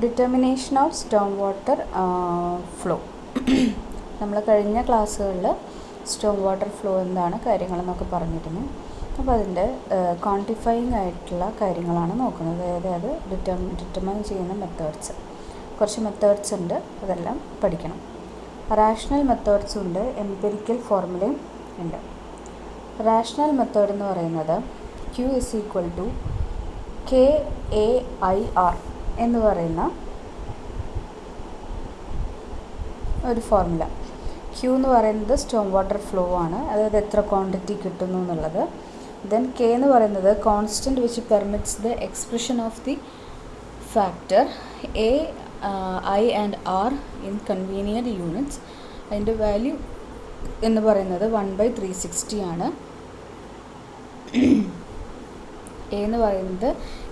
Determination of Storm water flow. നമ്മൾ കഴിഞ്ഞ ക്ലാസ്സുകളിൽ സ്റ്റോം വാട്ടർ ഫ്ലോ എന്താണ് കാര്യങ്ങളെന്നൊക്കെ പറഞ്ഞിരുന്നു. അപ്പോൾ അതിൻ്റെ ക്വാണ്ടിഫയിങ് ആയിട്ടുള്ള കാര്യങ്ങളാണ് നോക്കുന്നത്. അതായത് അത് ഡിറ്റർമൈൻ ചെയ്യുന്ന മെത്തേഡ്സ്, കുറച്ച് മെത്തേഡ്സ് ഉണ്ട്, അതെല്ലാം പഠിക്കണം. റാഷണൽ മെത്തേഡ്സും ഉണ്ട്, എംപിരിക്കൽ ഫോർമുലയും ഉണ്ട്. റാഷണൽ മെത്തേഡ് എന്ന് പറയുന്നത് Q = KAIR എന്ന് പറയുന്ന ഒരു ഫോർമുല. Q എന്ന് പറയുന്നത് സ്റ്റോം വാട്ടർ ഫ്ലോ ആണ്, അതായത് എത്ര ക്വാണ്ടിറ്റി കിട്ടുന്നു എന്നുള്ളത്. ദെൻ K എന്ന് പറയുന്നത് constant which permits the expression of the factor A, I and R in convenient units. അതിൻ്റെ വാല്യൂ എന്ന് പറയുന്നത് 1/360 ആണ്. A എന്ന് പറയുന്നത്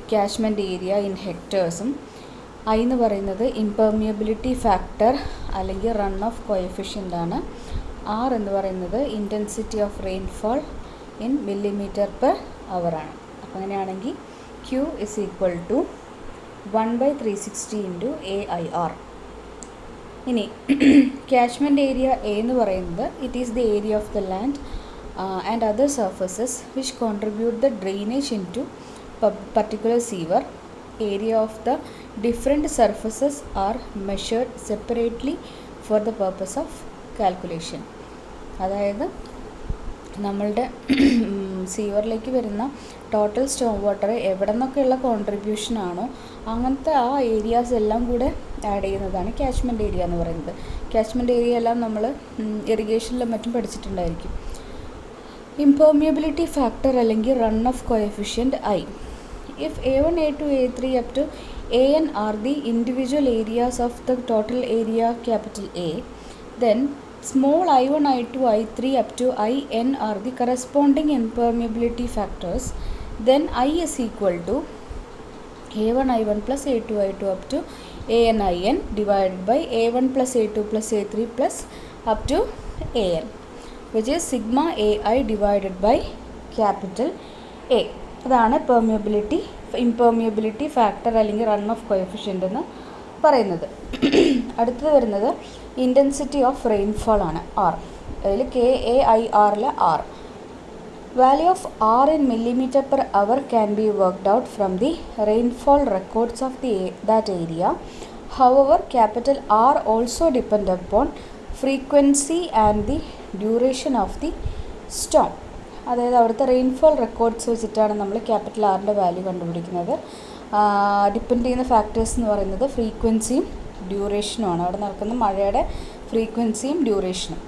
ക്യാച്ച്മെൻറ്റ് ഏരിയ ഇൻ ഹെക്ടേഴ്സും, I എന്ന് പറയുന്നത് ഇംപെർമിയബിലിറ്റി ഫാക്ടർ അല്ലെങ്കിൽ റൺ ഓഫ് കോഎഫിഷ്യൻ്റ് ആണ്. R എന്ന് പറയുന്നത് intensity of rainfall in mm/h ആണ്. അപ്പോൾ അങ്ങനെയാണെങ്കിൽ Q = 1/360 × AIR. ഇനി ക്യാച്ച്മെൻറ്റ് ഏരിയ A എന്ന് പറയുന്നത് it is the area of the land and other surfaces which contribute the drainage into particular sewer. Area of the different surfaces are measured separately for the purpose of calculation. അതായത് നമ്മളുടെ സീവറിലേക്ക് വരുന്ന total Storm water എവിടെ നിന്നൊക്കെയുള്ള കോൺട്രിബ്യൂഷനാണോ അങ്ങനത്തെ ആ areas എല്ലാം കൂടെ add ചെയ്യുന്നതാണ് catchment area എന്ന് പറയുന്നത്. ക്യാച്ച്മെൻറ്റ് ഏരിയ എല്ലാം നമ്മൾ ഇറിഗേഷനിലും മറ്റും പഠിച്ചിട്ടുണ്ടായിരിക്കും. ഇംപെർമിയബിലിറ്റി ഫാക്ടർ അല്ലെങ്കിൽ run off coefficient I. If A1, A2, A3 up to AN are the individual areas of the total area capital A, then small I1, I2, I3 up to IN are the corresponding impermeability factors. Then I is equal to A1, I1 plus A2, I2 up to AN, IN divided by A1 plus A2 plus A3 plus up to AN, which is sigma AI divided by capital A. അതാണ് ഇംപെർമിയബിലിറ്റി factor അല്ലെങ്കിൽ run off coefficient എന്ന് പറയുന്നത്. അടുത്തത് വരുന്നത് intensity of rainfall ആണ്, R. അതിൽ KAIR R. Value of R in mm/h can be worked out from the rainfall records of that area. However, capital R also depend upon frequency and the duration of the storm. അതായത് അവിടുത്തെ rainfall records വെച്ചിട്ടാണ് നമ്മൾ capital ആറിൻ്റെ value കണ്ടുപിടിക്കുന്നത്. Depend ചെയ്യുന്ന factors എന്ന് പറയുന്നത് ഫ്രീക്വൻസിയും ഡ്യൂറേഷനുമാണ്, അവിടെ നടക്കുന്ന മഴയുടെ ഫ്രീക്വൻസിയും ഡ്യൂറേഷനും.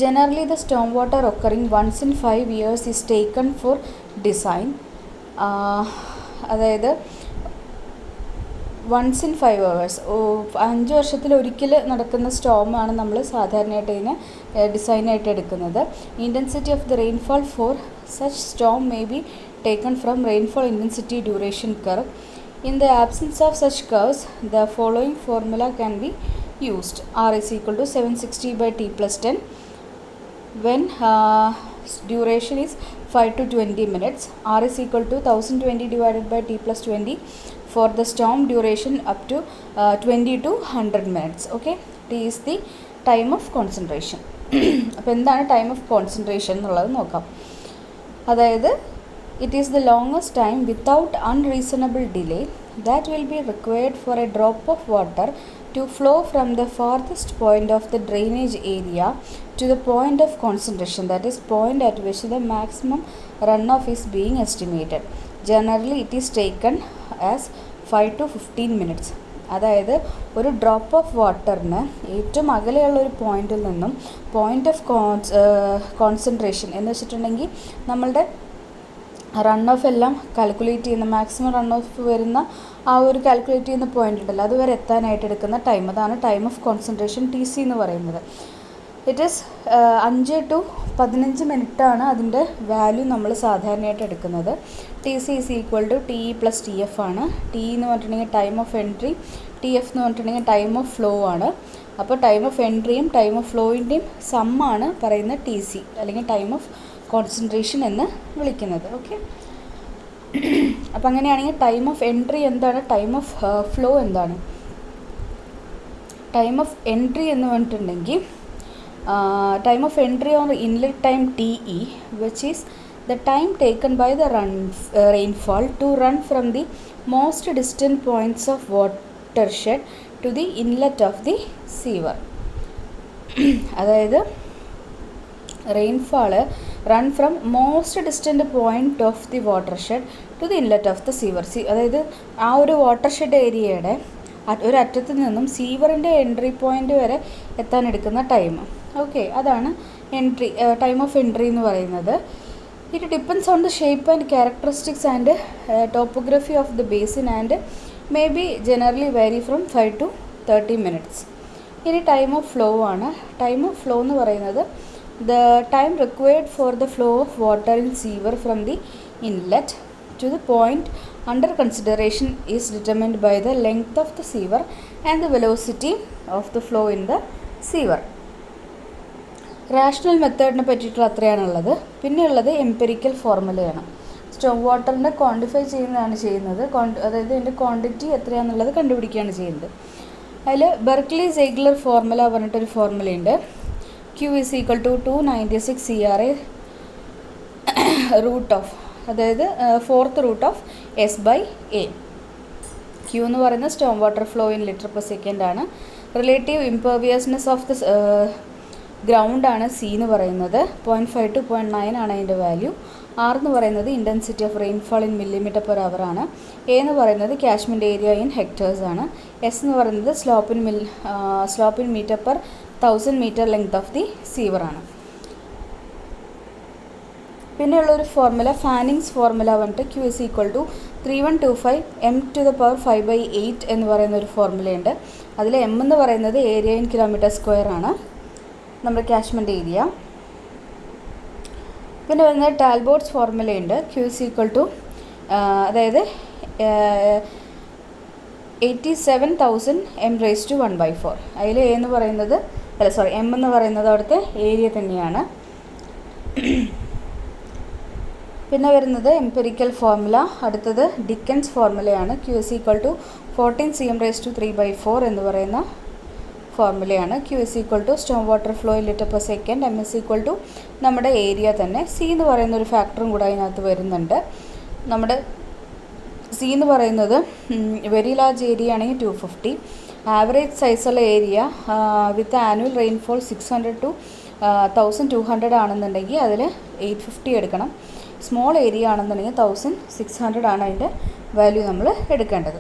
Generally the storm water occurring once in 5 years is taken for design. അതായത് വൺസ് ഇൻ 5 hours, 5 വർഷത്തിൽ ഒരിക്കൽ നടക്കുന്ന സ്റ്റോമാണ് നമ്മൾ സാധാരണയായിട്ട് ഇതിനെ ഡിസൈനായിട്ട് എടുക്കുന്നത്. Intensity of the rainfall for such Storm may be taken from rainfall intensity duration curve. In the absence of such curves the following formula can be used. R is equal to 760/T+10 when duration is 5 to 20 minutes. R is equal to 1020 divided by T+20 for the storm duration up to 20 to 100 minutes. Okay, T is the time of concentration. അപ്പോൾ എന്താണ് time of concentration എന്നുള്ളത് നോക്കാം. അതായത് it is the longest time without unreasonable delay that will be required for a drop of water to flow from the farthest point of the drainage area to the point of concentration, that is point at which the maximum runoff is being estimated. Generally it is taken as 5 to 15 minutes. അതായത് ഒരു drop of വാട്ടറിന് ഏറ്റവും അകലെയുള്ള ഒരു പോയിന്റിൽ നിന്നും point of concentration എന്ന് വെച്ചിട്ടുണ്ടെങ്കിൽ നമ്മളുടെ റൺ ഓഫ് എല്ലാം കാൽക്കുലേറ്റ് ചെയ്യുന്ന മാക്സിമം റൺ ഓഫ് വരുന്ന ആ ഒരു കാൽക്കുലേറ്റ് ചെയ്യുന്ന പോയിന്റ് ഉണ്ടല്ലോ, അതുവരെ എത്താനായിട്ട് എടുക്കുന്ന ടൈം, അതാണ് ടൈം ഓഫ് കോൺസെൻട്രേഷൻ TC എന്ന് പറയുന്നത്. ഇറ്റ് ഈസ് 5 to 15 മിനിറ്റാണ് അതിൻ്റെ വാല്യൂ നമ്മൾ സാധാരണയായിട്ട് എടുക്കുന്നത്. TC is equal to TE + TF ആണ്. TE എന്ന് പറഞ്ഞിട്ടുണ്ടെങ്കിൽ ടൈം ഓഫ് എൻട്രി, TF എന്ന് പറഞ്ഞിട്ടുണ്ടെങ്കിൽ ടൈം ഓഫ് ഫ്ലോ ആണ്. അപ്പോൾ ടൈം ഓഫ് എൻട്രിയും ടൈം ഓഫ് ഫ്ലോയിൻ്റെയും സമ്മാണ് പറയുന്ന TC അല്ലെങ്കിൽ ടൈം ഓഫ് കോൺസെൻട്രേഷൻ എന്ന് വിളിക്കുന്നത്. ഓക്കെ, അപ്പം അങ്ങനെയാണെങ്കിൽ ടൈം ഓഫ് എൻട്രി എന്താണ്, ടൈം ഓഫ് ഫ്ലോ എന്താണ്? ടൈം ഓഫ് എൻട്രി എന്ന് പറഞ്ഞിട്ടുണ്ടെങ്കിൽ time of entry on inlet time TE, which is the time taken by the rainfall to run from the most distant points of watershed to the inlet of the sewer. അതായത് rainfall run from most distant point of the watershed to the inlet of the sewer. അതായത് ആ ഒരു watershed ഏരിയയുടെ ഒരറ്റത്ത് നിന്നും സീവറിൻ്റെ entry point വരെ എത്താൻ എടുക്കുന്ന time. Okay, അതാണ് എൻട്രി, ടൈം ഓഫ് എൻട്രി എന്ന് പറയുന്നത്. It depends on the shape and characteristics and topography of the basin and may be generally vary from 5 to 30 minutes. ഇനി ടൈം ഓഫ് ഫ്ലോ ആണ്. Time of flow എന്ന് പറയുന്നത് the time required for the flow of water in sewer from the inlet to the point under consideration is determined by the length of the sewer and the velocity of the flow in the sewer. Rational മെത്തേഡിനെ പറ്റിയിട്ടുള്ള അത്രയാണുള്ളത്. പിന്നെയുള്ളത് empirical ഫോർമുലയാണ്. Storm വാട്ടറിൻ്റെ quantify ചെയ്യുന്നതാണ് ചെയ്യുന്നത്, അതായത് ഇതിൻ്റെ ക്വാണ്ടിറ്റി എത്രയാണെന്നുള്ളത് കണ്ടുപിടിക്കുകയാണ് ചെയ്യുന്നത്. അതിൽ ബെർക്ക്ലി സെയ്ഗ്ലർ ഫോർമുല പറഞ്ഞിട്ടൊരു ഫോർമുലയുണ്ട്. Q is equal to 296 CRA root of, അതായത് 4th root of S/A. Q എന്ന് പറയുന്നത് storm water flow in litre per second ആണ്. Relative imperviousness of the ground ആണ് C എന്ന് പറയുന്നത്. 0.5 to 0.9 ആണ് അതിൻ്റെ വാല്യൂ. R എന്ന് പറയുന്നത് intensity of rainfall in millimetre per hour ആണ്. A എന്ന് പറയുന്നത് ക്യാച്ച്മെൻറ്റ് ഏരിയ ഇൻ ഹെക്ടേഴ്സ് ആണ്. S എന്ന് പറയുന്നത് slope in metre per 1000 meter length of the sewer ആണ്. പിന്നെയുള്ളൊരു ഫോർമുല ഫാനിങ്സ് ഫോർമുല വന്നിട്ട് Q is equal to 3125 m to the power 5/8 എന്ന് പറയുന്ന ഒരു ഫോർമുലയുണ്ട്. അതിൽ m എന്ന് പറയുന്നത് ഏരിയ ഇൻ കിലോമീറ്റർ സ്ക്വയർ ആണ്, നമ്മുടെ ക്യാച്ച്മെൻറ്റ് ഏരിയ. പിന്നെ വരുന്നത് ടാൽബോട്ട്സ് ഫോർമുലയുണ്ട്. Q is equal to അതായത് 87,000 m raised to 1/4. അതിൽ m എന്ന് പറയുന്നത് അവിടുത്തെ ഏരിയ തന്നെയാണ്. പിന്നെ വരുന്നത് എംപിരിക്കൽ ഫോർമുല. അടുത്തത് Dickens ഫോർമുലയാണ്. Q is equal to 14 cm raised to 3/4 എന്ന് പറയുന്ന ഫോർമുലയാണ്. Q is equal to Storm water flow in litre per second. M is equal to നമ്മുടെ ഏരിയ തന്നെ. C എന്ന് പറയുന്ന ഒരു ഫാക്ടറും കൂടെ അതിനകത്ത് വരുന്നുണ്ട്. നമ്മുടെ C എന്ന് പറയുന്നത് വെരി ലാർജ് ഏരിയ ആണെങ്കിൽ 250, ആവറേജ് സൈസുള്ള area with annual rainfall 600 to 1200 ആണെന്നുണ്ടെങ്കിൽ അതിൽ 850 എടുക്കണം. സ്മോൾ ഏരിയ ആണെന്നുണ്ടെങ്കിൽ 1600 ആണ് അതിൻ്റെ വാല്യൂ നമ്മൾ എടുക്കേണ്ടത്.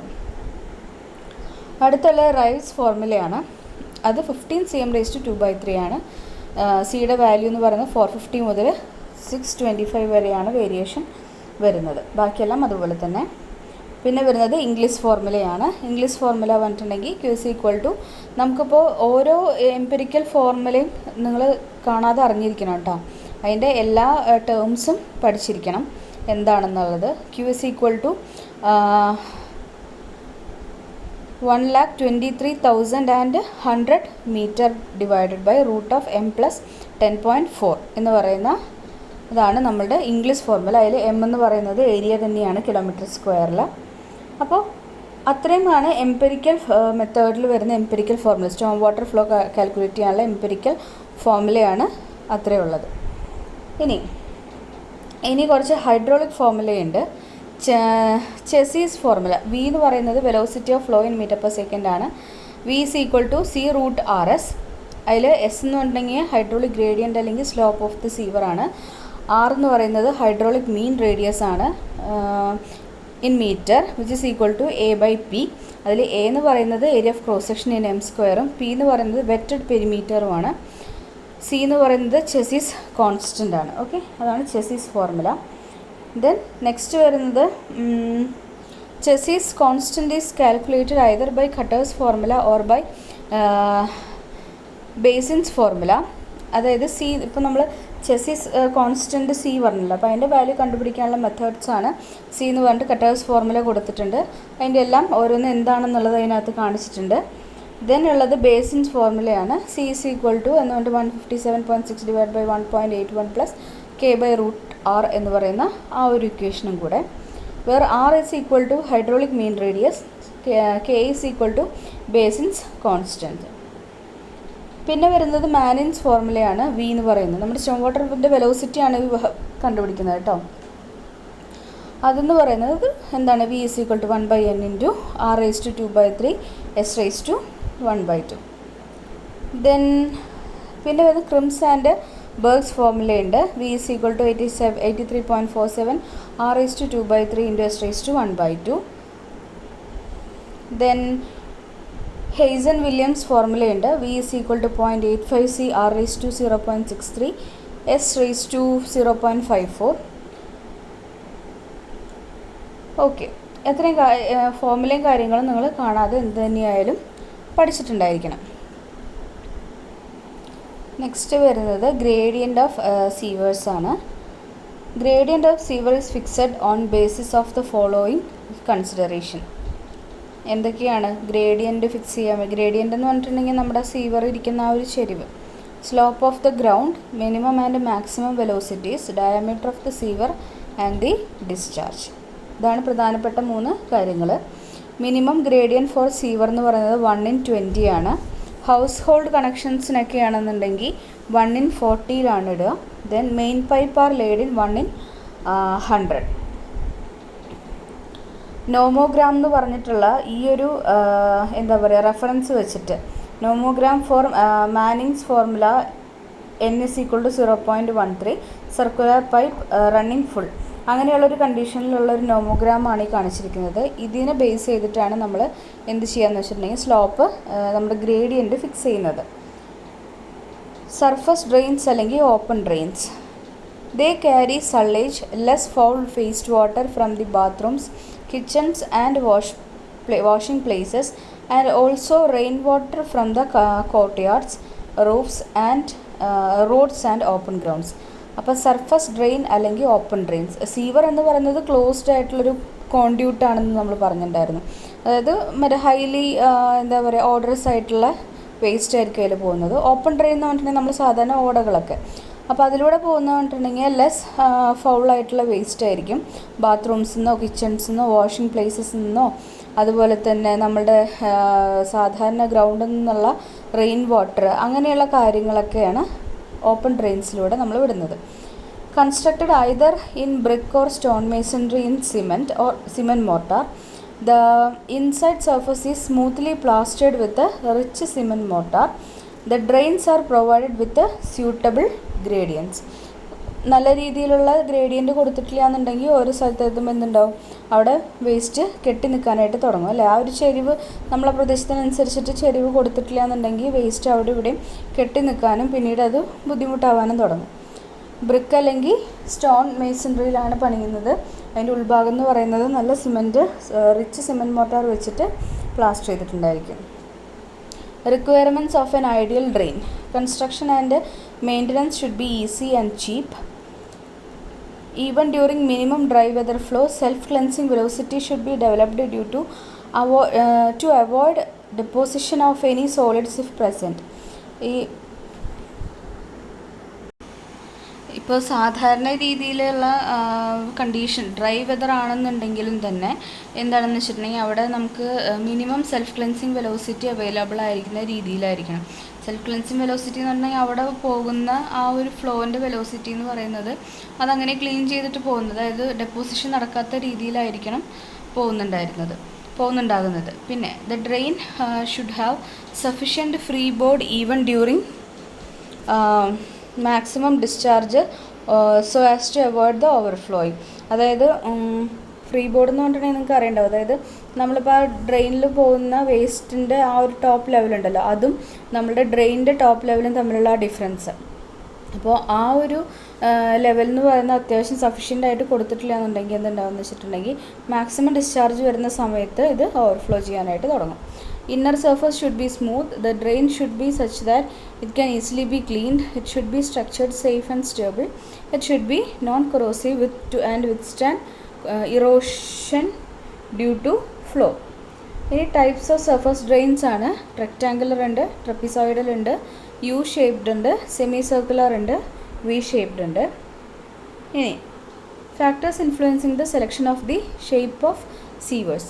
അടുത്തുള്ള റൈവ്സ് ഫോർമുലയാണ്. അത് 15 cm raised to 2/3 ആണ്. സിയുടെ വാല്യൂ എന്ന് പറയുന്നത് 450 മുതൽ 625 വരെയാണ് വേരിയേഷൻ വരുന്നത്. ബാക്കിയെല്ലാം അതുപോലെ തന്നെ. പിന്നെ വരുന്നത് ഇംഗ്ലീഷ് ഫോർമുലയാണ്. ഇംഗ്ലീഷ് ഫോർമുല പറഞ്ഞിട്ടുണ്ടെങ്കിൽ Q is equal to നമുക്കിപ്പോൾ ഓരോ എംപിരിക്കൽ ഫോർമുലയും നിങ്ങൾ കാണാതെ അറിഞ്ഞിരിക്കണം കേട്ടോ. അതിൻ്റെ എല്ലാ ടേംസും പഠിച്ചിരിക്കണം എന്താണെന്നുള്ളത്. Q is equal to 1,23,100 meter divided by root of m plus 10.4 എന്ന് പറയുന്ന ഇതാണ് നമ്മളുടെ ഇംഗ്ലീഷ് ഫോർമുല. അതിൽ m എന്ന് പറയുന്നത് ഏരിയ തന്നെയാണ് കിലോമീറ്റർ സ്ക്വയറിൽ. അപ്പോൾ അത്രയുമാണ് എംപിരിക്കൽ മെത്തേഡിൽ വരുന്ന empirical formula. Storm water flow calculate ചെയ്യാനുള്ള എംപിരിക്കൽ ഫോർമുലയാണ് അത്രയുള്ളത്. ഇനി കുറച്ച് ഹൈഡ്രോളിക് ഫോർമുലയുണ്ട്. Chezy's formula. V എന്ന് പറയുന്നത് velocity of flow in metre per second ആണ്. V is equal to C root RS. അതിൽ S എന്ന് പറഞ്ഞിട്ടുണ്ടെങ്കിൽ ഹൈഡ്രോളിക് ഗ്രേഡിയൻ്റ് അല്ലെങ്കിൽ സ്ലോപ്പ് ഓഫ് ദി സീവർ ആണ്. R എന്ന് പറയുന്നത് ഹൈഡ്രോളിക് മീൻ റേഡിയസ് ആണ് in metre, which is equal to A/P. അതിൽ A എന്ന് പറയുന്നത് area of cross section in m², P എന്ന് പറയുന്നത് വെറ്റഡ് പെരിമീറ്ററുമാണ്, C എന്ന് പറയുന്നത് ചെസീസ് കോൺസ്റ്റൻ്റ് ആണ്. ഓക്കെ, അതാണ് ചെസീസ് ഫോർമുല. ദെൻ നെക്സ്റ്റ് വരുന്നത് Chezy's constant is calculated either by Kutter's formula or by Bazin's formula. അതായത് C ഇപ്പോൾ നമ്മൾ ചെസീസ് കോൺസ്റ്റൻറ്റ് C പറഞ്ഞില്ല, അപ്പോൾ അതിൻ്റെ വാല്യൂ കണ്ടുപിടിക്കാനുള്ള മെത്തേഡ്സാണ്. C എന്ന് പറഞ്ഞിട്ട് കട്ടേഴ്സ് ഫോർമുല കൊടുത്തിട്ടുണ്ട്. അതിൻ്റെ എല്ലാം ഓരോന്ന് എന്താണെന്നുള്ളത് അതിനകത്ത് കാണിച്ചിട്ടുണ്ട്. ദെൻ ഉള്ളത് basins ഫോർമുലയാണ്. C is equal to എന്ന് പറഞ്ഞിട്ട് 157.6 divided by 1.81 plus K by root R എന്ന് പറയുന്ന ആ ഒരു ഇക്വേഷനും കൂടെ. where R is equal to hydraulic mean radius, K is equal to Basin's constant. പിന്നെ വരുന്നത് മാനിൻസ് ഫോർമുലയാണ് വി എന്ന് പറയുന്നത്. നമ്മുടെ സ്റ്റോം വാട്ടറിൻ്റെ വെലോസിറ്റിയാണ് കണ്ടുപിടിക്കുന്നത് കേട്ടോ. അതെന്ന് പറയുന്നത് എന്താണ്? V is equal to 1/n into R raise to 2/3 S raise to 1/2. Then പിന്നെ വരുന്നത് ക്രിംസ് ആൻഡ് ബർഗ്സ് ഫോർമുലയുണ്ട്. V is equal to 83.47 R raise to 2/3 into S raise to 1/2. Then Hazen Williams ഫോർമുലയുണ്ട്. V is equal to 0.85 C R raise to 0.63 S raise to 0.54. Okay, എത്രയും ഫോർമുലയും കാര്യങ്ങളും നിങ്ങൾ കാണാതെ എന്ത് തന്നെയായാലും പഠിച്ചിട്ടുണ്ടായിരിക്കണം. നെക്സ്റ്റ് വരുന്നത് ഗ്രേഡിയൻ്റ് ഓഫ് സീവേഴ്സ് ആണ്. Gradient of sewer is fixed on basis of the following consideration. എന്തൊക്കെയാണ് ഗ്രേഡിയൻ്റ് ഫിക്സ് ചെയ്യാൻ? ഗ്രേഡിയൻ്റ് എന്ന് പറഞ്ഞിട്ടുണ്ടെങ്കിൽ നമ്മുടെ സീവർ ഇരിക്കുന്ന ആ ഒരു ചെരിവ്, slope of the ground, minimum and maximum velocities, diameter of the sewer and the discharge. ഇതാണ് പ്രധാനപ്പെട്ട 3 കാര്യങ്ങൾ. മിനിമം ഗ്രേഡിയൻറ്റ് ഫോർ സീവർ എന്ന് പറയുന്നത് 1/20 ആണ്. ഹൗസ് ഹോൾഡ് കണക്ഷൻസിനൊക്കെ ആണെന്നുണ്ടെങ്കിൽ 1/40 ഇടുക. Then main pipe are laid in 1/100. Nomogram എന്ന് പറഞ്ഞിട്ടുള്ള ഈ ഒരു എന്താ പറയുക റെഫറൻസ് വെച്ചിട്ട് nomogram for Manning's formula N is equal to 0.13 circular pipe running full, അങ്ങനെയുള്ളൊരു കണ്ടീഷനിലുള്ളൊരു നോമോഗ്രാമാണ് ഈ കാണിച്ചിരിക്കുന്നത്. ഇതിനെ ബേസ് ചെയ്തിട്ടാണ് നമ്മൾ എന്ത് ചെയ്യാന്ന് വെച്ചിട്ടുണ്ടെങ്കിൽ സ്ലോപ്പ് നമ്മുടെ ഗ്രേഡിയൻ്റ് ഫിക്സ് ചെയ്യുന്നത്. സർഫസ് ഡ്രെയിൻസ് അല്ലെങ്കിൽ open drains, they carry sullage, less foul-faced water from the bathrooms, kitchens and washing places, and also rainwater from the courtyards, roofs and roads and open grounds. അപ്പോൾ surface drain അല്ലെങ്കിൽ open drains. Sewer എന്ന് പറയുന്നത് closed ആയിട്ടുള്ളൊരു conduit ആണെന്ന് നമ്മൾ പറഞ്ഞിട്ടുണ്ടായിരുന്നു. അതായത് മറ്റേ ഹൈലി എന്താ പറയുക ഓർഡറസ് ആയിട്ടുള്ള വേസ്റ്റ് ആയിരിക്കും അതിൽ പോകുന്നത്. ഓപ്പൺ ഡ്രെയിൻ എന്ന് പറഞ്ഞിട്ടുണ്ടെങ്കിൽ നമ്മൾ സാധാരണ ഓടകളൊക്കെ, അപ്പോൾ അതിലൂടെ പോകുന്നത് പറഞ്ഞിട്ടുണ്ടെങ്കിൽ ലെസ് ഫൗളായിട്ടുള്ള വേസ്റ്റ് ആയിരിക്കും. ബാത്റൂംസിൽ നിന്നോ കിച്ചൺസിൽ നിന്നോ വാഷിംഗ് പ്ലേസസിൽ നിന്നോ അതുപോലെ തന്നെ നമ്മളുടെ സാധാരണ ഗ്രൗണ്ടിൽ നിന്നുള്ള റെയിൻ വാട്ടർ അങ്ങനെയുള്ള കാര്യങ്ങളൊക്കെയാണ് ഓപ്പൺ ഡ്രെയിൻസിലൂടെ നമ്മൾ വിടുന്നത്. Constructed either in brick or stone masonry in cement or cement mortar. The inside surface is smoothly പ്ലാസ്റ്റേർഡ് with rich cement mortar. The drains are provided with suitable gradients. നല്ല രീതിയിലുള്ള gradient കൊടുത്തിട്ടില്ല എന്നുണ്ടെങ്കിൽ ഓരോ സ്ഥലത്തെത്തുമ്പോൾ എന്തുണ്ടാവും, അവിടെ വേസ്റ്റ് കെട്ടി നിൽക്കാനായിട്ട് തുടങ്ങും അല്ലേ. ആ ഒരു ചെരിവ് നമ്മളെ പ്രദേശത്തിനനുസരിച്ചിട്ട് ചെരിവ് കൊടുത്തിട്ടില്ല എന്നുണ്ടെങ്കിൽ വേസ്റ്റ് അവിടെ ഇവിടെയും കെട്ടി നിൽക്കാനും പിന്നീട് അത് ബുദ്ധിമുട്ടാവാനും തുടങ്ങും. ബ്രിക്ക് അല്ലെങ്കിൽ സ്റ്റോൺ മേസൺറിയിലാണ് പണിയുന്നത്. അതിൻ്റെ ഉൾഭാഗം എന്ന് പറയുന്നത് നല്ല സിമെൻറ്റ് റിച്ച് സിമെൻറ്റ് മോർട്ടാർ വെച്ചിട്ട് plaster ചെയ്തിട്ടുണ്ടായിരിക്കും. Requirements of an ideal drain. Construction and maintenance should be easy and cheap. Even during minimum dry weather flow, self-cleansing velocity should be developed due to avoid deposition of any solids if present. ഇപ്പോൾ സാധാരണ രീതിയിലുള്ള condition dry weather ആണെന്നുണ്ടെങ്കിലും തന്നെ എന്താണെന്ന് വെച്ചിട്ടുണ്ടെങ്കിൽ അവിടെ നമുക്ക് minimum self cleansing velocity available ആയിരിക്കുന്ന രീതിയിലായിരിക്കണം. സെൽഫ് ക്ലെൻസിങ് വെലോസിറ്റി എന്ന് പറഞ്ഞാൽ അവിടെ പോകുന്ന ആ ഒരു ഫ്ലോൻ്റെ വെലോസിറ്റി എന്ന് പറയുന്നത് അതങ്ങനെ ക്ലീൻ ചെയ്തിട്ട് പോകുന്നത്, അതായത് ഡെപ്പോസിഷൻ നടക്കാത്ത രീതിയിലായിരിക്കണം പോകുന്നുണ്ടാകുന്നത്. പിന്നെ the drain should have sufficient free board even during maximum discharge so as to avoid the overflowing. അതായത് ഫ്രീ ബോർഡ് എന്ന് പറഞ്ഞിട്ടുണ്ടെങ്കിൽ നിങ്ങൾക്ക് അറിയണ്ടാവും, അതായത് നമ്മളിപ്പോൾ ആ ഡ്രെയിനിൽ പോകുന്ന വേസ്റ്റിൻ്റെ ആ ഒരു ടോപ്പ് ലെവലുണ്ടല്ലോ, അതും നമ്മളുടെ ഡ്രെയിനിൻ്റെ ടോപ്പ് ലെവലും തമ്മിലുള്ള ആ ഡിഫറൻസ്. അപ്പോൾ ആ ഒരു ലെവൽ എന്ന് പറയുന്നത് അത്യാവശ്യം സഫിഷ്യൻ്റ് ആയിട്ട് കൊടുത്തിട്ടില്ല എന്നുണ്ടെങ്കിൽ എന്തുണ്ടാവുമെന്ന് വെച്ചിട്ടുണ്ടെങ്കിൽ മാക്സിമം ഡിസ്ചാർജ് വരുന്ന സമയത്ത് ഇത് ഓവർഫ്ലോ ചെയ്യാനായിട്ട് തുടങ്ങും. Inner surface should be smooth. The drain should be such that it can easily be cleaned. It should be structured, safe and stable. It should be non-corrosive and withstand erosion due to flow. Any types of surface drains ആണ്. Rectangular ഉണ്ട്, trapezoidal ഉണ്ട്, U-shaped ഉണ്ട്, semicircular ഉണ്ട്, V-shaped ഉണ്ട്. ഇനി Factors influencing the selection of the shape of sewers.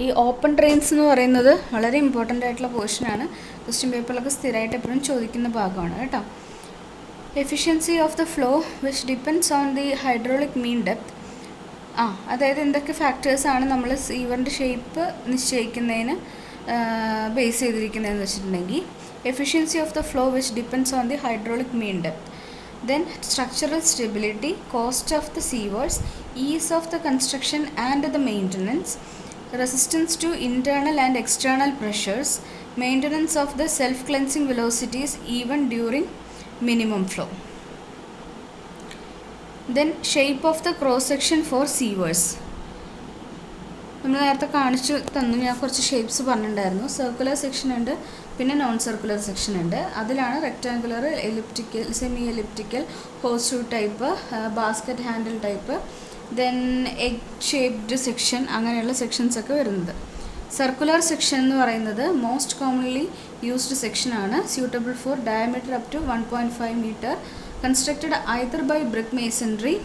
ഈ open drains എന്ന് പറയുന്നത് വളരെ ഇമ്പോർട്ടൻ്റ് ആയിട്ടുള്ള പോർഷനാണ്. ക്വസ്റ്റ്യൻ പേപ്പറിലൊക്കെ സ്ഥിരമായിട്ട് എപ്പോഴും ചോദിക്കുന്ന ഭാഗമാണ് കേട്ടോ. Efficiency of the flow which depends on the hydraulic mean depth. അതായത് എന്തൊക്കെ ഫാക്ടേഴ്സാണ് നമ്മൾ സീവറിൻ്റെ ഷേപ്പ് നിശ്ചയിക്കുന്നതിന് ബേസ് ചെയ്തിരിക്കുന്നതെന്ന് വെച്ചിട്ടുണ്ടെങ്കിൽ, efficiency of the flow which depends on the hydraulic mean depth, then structural stability, cost of the sewers, ease of the construction and the maintenance, resistance to internal and external pressures, maintenance of the self-cleansing velocities even during minimum flow. Then shape of the cross section for sewers. നമ്മൾ നേരത്തെ കാണിച്ചു തന്നു, ഞാൻ കുറച്ച് shapes പറഞ്ഞിട്ടുണ്ടായിരുന്നു. Circular section ഉണ്ട്, പിന്നെ non circular section ഉണ്ട്. അതിലാണ് rectangular, elliptical, semi elliptical, horse shoe type, basket handle type, then egg shaped section, അങ്ങനെയുള്ള സെക്ഷൻസൊക്കെ വരുന്നത്. സർക്കുലർ സെക്ഷൻ എന്ന് പറയുന്നത് മോസ്റ്റ് കോമൺലി യൂസ്ഡ് സെക്ഷനാണ്. Suitable for diameter up to 1.5 metre, constructed either by brick masonry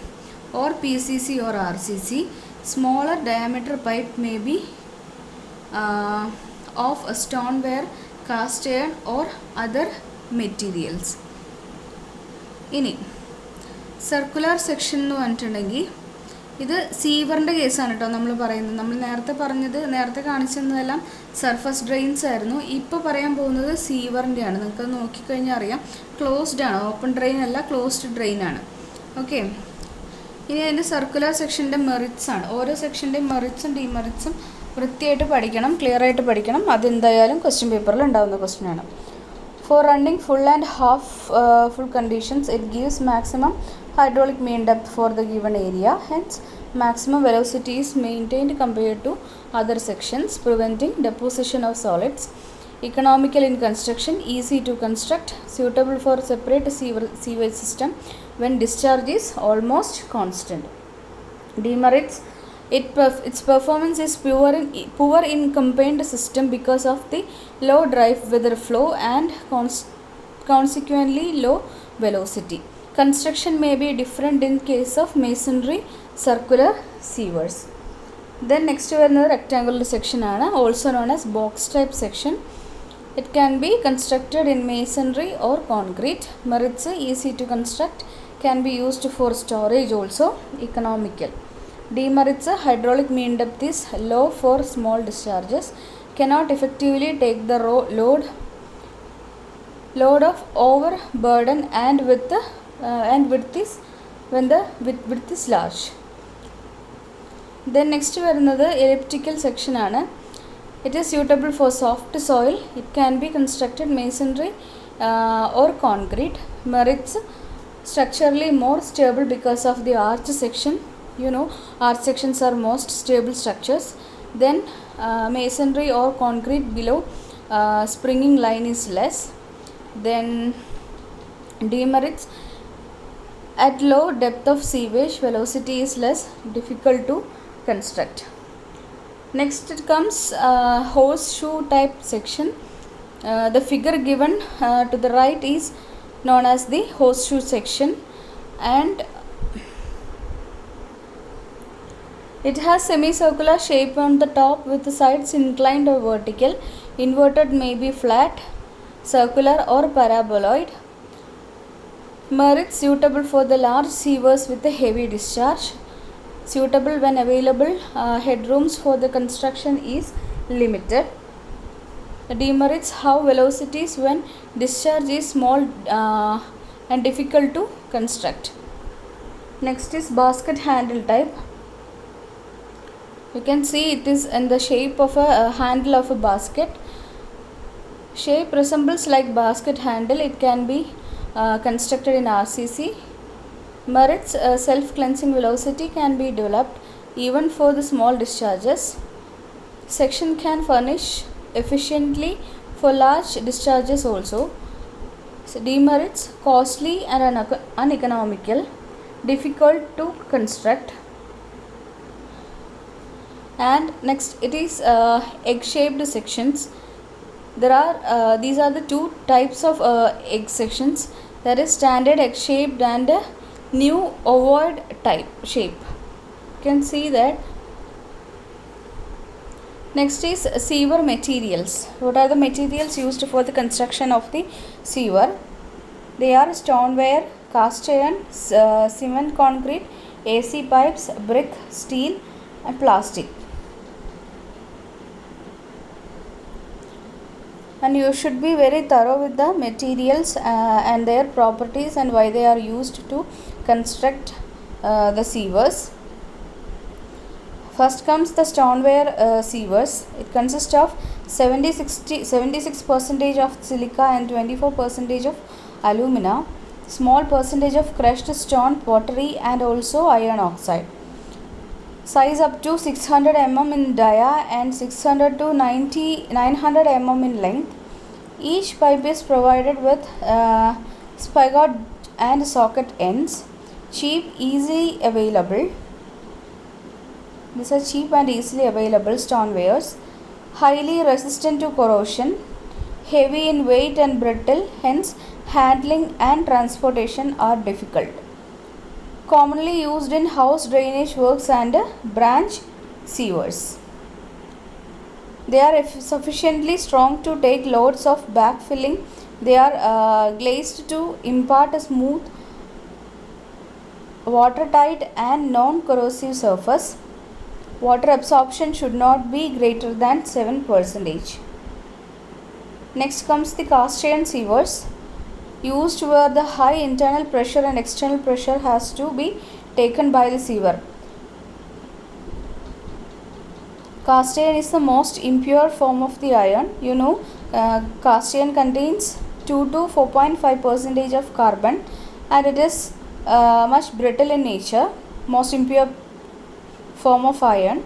or PCC or RCC. Smaller diameter pipe may be of a stoneware, cast iron or other materials. ഇനി circular section എന്ന് പറഞ്ഞിട്ടുണ്ടെങ്കിൽ ഇത് സീവറിൻ്റെ കേസാണ് കേട്ടോ നമ്മൾ പറയുന്നത്. നമ്മൾ നേരത്തെ കാണിച്ചതെല്ലാം സർഫസ് ഡ്രെയിൻസ് ആയിരുന്നു. ഇപ്പോൾ പറയാൻ പോകുന്നത് സീവറിൻ്റെയാണ്. നിങ്ങൾക്ക് നോക്കിക്കഴിഞ്ഞാൽ അറിയാം, ക്ലോസ്ഡ് ആണ്, ഓപ്പൺ ഡ്രെയിൻ അല്ല, ക്ലോസ്ഡ് ഡ്രെയിൻ ആണ്. ഓക്കെ, ഇനി അതിൻ്റെ സർക്കുലർ സെക്ഷൻ്റെ മെറിറ്റ്സ് ആണ്. ഓരോ സെക്ഷൻ്റെയും മെറിറ്റ്സും ഡിമെറിറ്റ്സും വൃത്തിയായിട്ട് പഠിക്കണം, ക്ലിയർ ആയിട്ട് പഠിക്കണം. അതെന്തായാലും ക്വസ്റ്റ്യൻ പേപ്പറിൽ ഉണ്ടാകുന്ന ക്വസ്റ്റ്യൻ ആണ്. For running full and half full conditions it gives maximum hydraulic mean depth for the given area, hence maximum velocity is maintained compared to other sections, preventing deposition of solids. Economical in construction, easy to construct, suitable for separate sewage system when discharge is almost constant. Demerits, its performance is poor in contained system because of the low dry weather flow and consequently low velocity. Construction may be different in case of masonry circular sewers. Then next വരുന്നത് rectangular section ആണ്, also known as box type section. It can be constructed in masonry or concrete. Merits, easy to construct, can be used for storage also, economical. Demerits, hydraulic mean depth is low for small discharges, cannot effectively take the load of overburden and width is large. Then next വരുന്നത് elliptical section ആണ്. It is suitable for soft soil. It can be constructed masonry or concrete. Merits, structurally more stable because of the arch section. You know, arch sections are most stable structures. Then masonry or concrete below springing line is less. Then demerits, at low depth of sewage velocity is less, difficult to construct. Next it comes horseshoe type section. The figure given to the right is known as the horseshoe section, and it has semicircular shape on the top with the sides inclined or vertical. Inverted may be flat, circular or paraboloid. Merits, suitable for the large sewers with a heavy discharge. Suitable when available headrooms for the construction is limited. Demerits, how velocities when discharge is small and difficult to construct. Next is basket handle type. You can see it is in the shape of a handle of a basket. Shape resembles like basket handle. It can be constructed in RCC. Merits, self-cleansing velocity can be developed even for the small discharges. Section can furnish efficiently for large discharges also. So demerits, costly and uneconomical, difficult to construct. And next it is egg-shaped sections. These are the two types of egg sections. There is standard egg-shaped and new ovoid type shape. You can see that. Next is sewer materials. What are the materials used for the construction of the sewer? They are stoneware, cast iron, cement concrete, AC pipes, brick, steel and plastic. And you should be very thorough with the materials and their properties and why they are used to construct the sewers. First comes the stoneware sewers. It consists of 76% of silica and 24% of alumina, small percentage of crushed stone, pottery and also iron oxide. Size up to 600 mm in dia and 600 to 900 mm in length. Each pipe is provided with spigot and socket ends. Cheap, easily available. These are cheap and easily available stonewares. Highly resistant to corrosion. Heavy in weight and brittle, hence handling and transportation are difficult. Commonly used in house drainage works and branch sewers. They are sufficiently strong to take loads of backfilling. They are glazed to impart a smooth, watertight and non-corrosive surface. Water absorption should not be greater than 7%. Next comes the cast iron sewers, used where the high internal pressure and external pressure has to be taken by the sewer. Cast iron is the most impure form of the iron. Cast iron contains 2 to 4.5% of carbon and it is much brittle in nature. Most impure form of iron.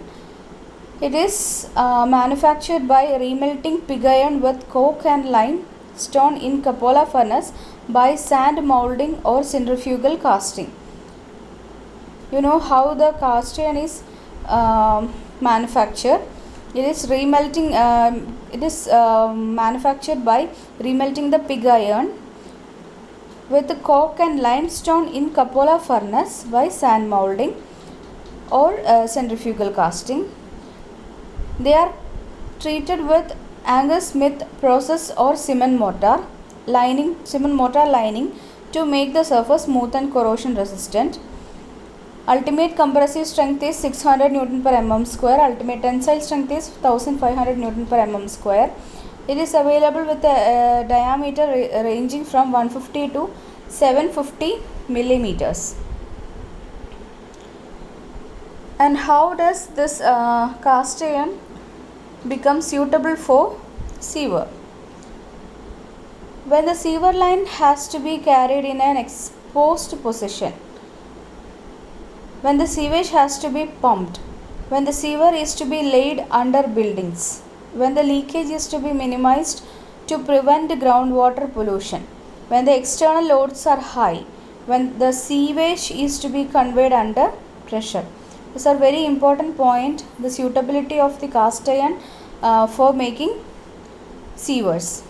It is manufactured by remelting pig iron with coke and limestone in cupola furnace by sand molding or centrifugal casting. You know how the cast iron is manufactured. It is remelting. It is manufactured by remelting the pig iron with coke and limestone in cupola furnace by sand molding or centrifugal casting. They are treated with Angus Smith process or cement mortar lining to make the surface smooth and corrosion resistant. Ultimate compressive strength is 600 Newton per mm square. Ultimate tensile strength is 1500 Newton per mm square. It is available with a diameter ranging from 150 to 750 millimeters. And how does this cast iron become suitable for sewer? When the sewer line has to be carried in an exposed position, when the sewage has to be pumped, when the sewer is to be laid under buildings, when the leakage is to be minimized to prevent groundwater pollution, when the external loads are high, when the sewage is to be conveyed under pressure. These are very important point, the suitability of the cast iron for making sewers.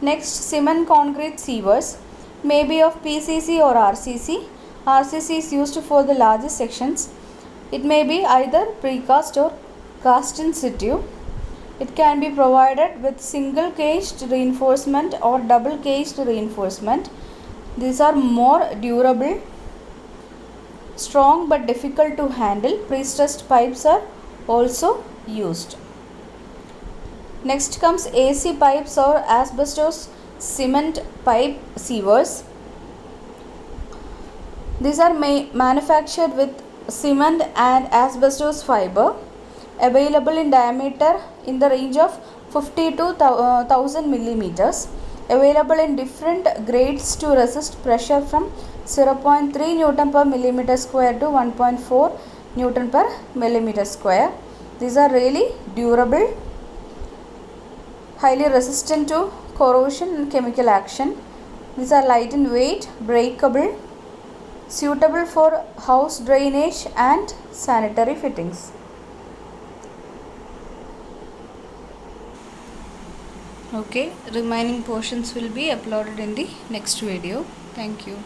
Next, cement concrete sewers may be of PCC or RCC. RCC is used for the largest sections. It may be either precast or cast in situ. It can be provided with single caged reinforcement or double caged reinforcement. These are more durable, strong but difficult to handle. Pre-stressed pipes are also used. Next comes AC pipes or asbestos cement pipe sewers. These are manufactured with cement and asbestos fiber, available in diameter in the range of 50 to 1000 millimeters, available in different grades to resist pressure from 0.3 Newton per millimeter square to 1.4 Newton per millimeter square. These are really durable, highly resistant to corrosion and chemical action. These are light in weight, breakable, suitable for house drainage and sanitary fittings. Okay, remaining portions will be uploaded in the next video. Thank you.